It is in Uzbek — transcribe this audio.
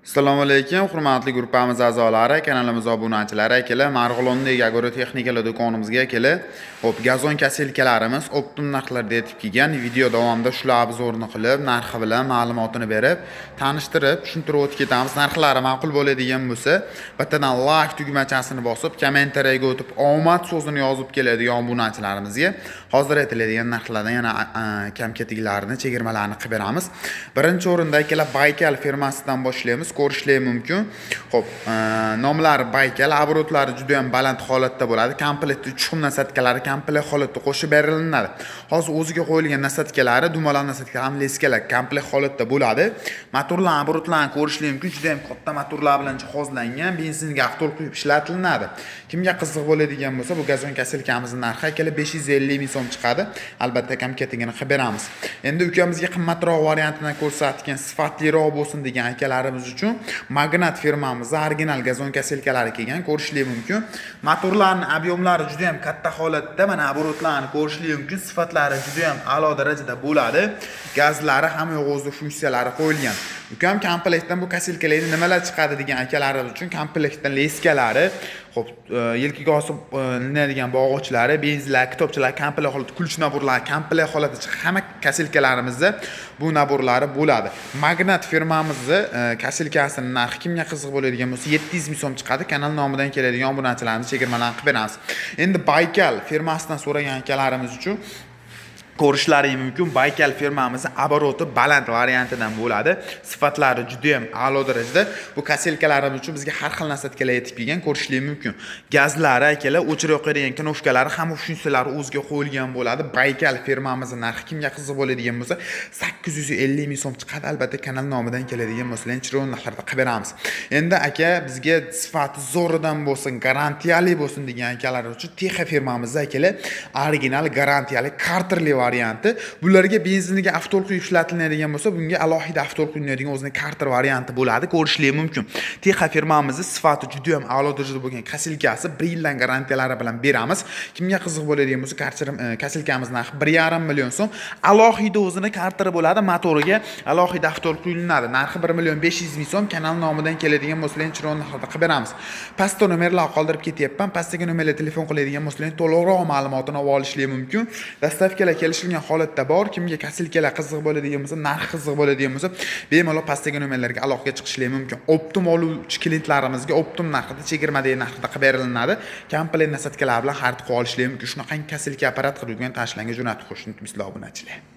Assalomu alaykum, hurmatli guruhimiz a'zolari, kanalimiz obunachilari, akalar, Marg'ilondagi agrotexnikalar do'konimizga kelib, hop, gazon kaselkalarimiz optim narxlarda yetib kelgan. Video davomida shular obzorini qilib, narxi bilan ma'lumotini berib, tanishtirib, tushuntirib o'tib ketamiz. Narxlari ma'qul bo'ladigan bo'lsa, bittadan like tugmachasini bosib, kommentariyaga o'tib, omad so'zini yozib keladigan obunachilarimizga hozir aytiladigan narxlardan yana kam-ketiklarini, chegirmalarni qilib beramiz. Birinchi o'rinda akalar Baykal firmasidan boshlaymiz. Ko'rishlari mumkin. Xo'p, nomlari Baykal, oborotlari juda ham baland holatda bo'ladi. Komplektda 3 xil nasatkalari komplekt holatda qo'shib beriladi. Hozir o'ziga qo'yilgan nasatkalari, dumalar nasatkalari ham leskalar komplekt holatda bo'ladi. Motorlar, oborotlarni ko'rishlari mumkin. Juda ham katta motorlar bilan jihozlangan, benzinga avtol quyib ishlatiladi. Kimga qiziq bo'ladigan bo'lsa, bu gazon kaselkamizning narxi akalar 550 ming so'm chiqadi. Albatta kam-ketigini qilib beramiz. Endi ukamizga qimmatroq variantini ko'rsatgan, sifatliroq bo'lsin degan akalarimiz uchun Magnat firmamiz original gazon kaselkalari kelgan, ko'rishlari mumkin. Motorlarning ob'yomlari juda ham katta holatda, mana oborotlarni ko'rishlari mumkin. Sifatlari juda ham a'lo darajada bo'ladi. Gazlari ham o'zida funksiyalari qo'yilgan. Ukam komplektdan bu kaselkalarning nimalar chiqadi degan akalarimiz uchun komplektdan leskalari, xo'p, yelkaga osib degan bog'ochlari, benzinlar, kitobchalar komplekt holatda, kulch naborlari komplekt holatda chiqadi. Hamma kaselkalarimizda bu naborlari bo'ladi. Magnat firmamizning kaselkasining narxi kimga qiziq bo'ladigan bo'lsa 700 ming so'm chiqadi. Kanal nomidan keladigan obunachilarimiz chegirmalarni qilib beramiz. Endi Baykal firmasidan so'ragan akalarimiz uchun ko'rishlari mumkin. Baykal firmamizning oboroti baland variantidan bo'ladi. Sifatlari juda ham a'lo darajada. Bu kaselkalarimiz uchun bizga har xil nasatkalar yetib kelgan, ko'rishlari mumkin. Gazlari akalar, o'chirib yoqadigan knopkalari, hamma funksiyalari o'ziga qo'yilgan bo'ladi. Baykal firmamizning narxi kimga qiziq bo'ladigan bo'lsa 850 ming so'm chiqadi. Albatta kanal nomidan keladigan bo'lsa, chiroyli narxlarda qilib beramiz. Endi aka, bizga sifati zo'ridan bo'lsin, garantiyali bo'lsin degan akalar uchun Texa firmamizda akalar original garantiyali karterli varianti. Bularga benziniga avtol quyib ishlatiladigan bo'lsa, bunga alohida avtol quyiladigan o'zining karter varianti bo'ladi, ko'rishlari mumkin. Texa firmamizning sifati juda ham a'lo darajada bo'lgan kaselkasi 1 yildan garantiyalari bilan beramiz. Kimga qiziq bo'ladigan bo'lsa, kaselkamiz narxi 1,5 million so'm. Alohida o'zining karteri bo'ladi, motoriga alohida avtol quyiladi. Narxi 1 million 500 ming so'm. Kanal nomidan keladigan bo'lsa, chiroyli narxlarda qilib beramiz. Pastda nomerlar qoldirib ketyapman. Pastdagi nomerlarga telefon qiladigan bo'lsa, to'liqroq ma'lumotini olib olishlari mumkin. Dastavkalar kelishilgan holatda bor. Kimga kaselkalar qiziq bo'ladigan bo'lsa, narxi qiziq bo'ladigan bo'lsa, bemalol pastdagi nomerlarga aloqaga chiqishlari mumkin. Optim oluvchi klientlarimizga optim narxida, chegirmadagi narxida qilib beriladi. Komplekt nasatkalar bilan xarid qilib olishlari mumkin. Shunaqa kaselka apparat qilib tashlanga jo'natib qo'yishni unutmaysizlar obunachilar.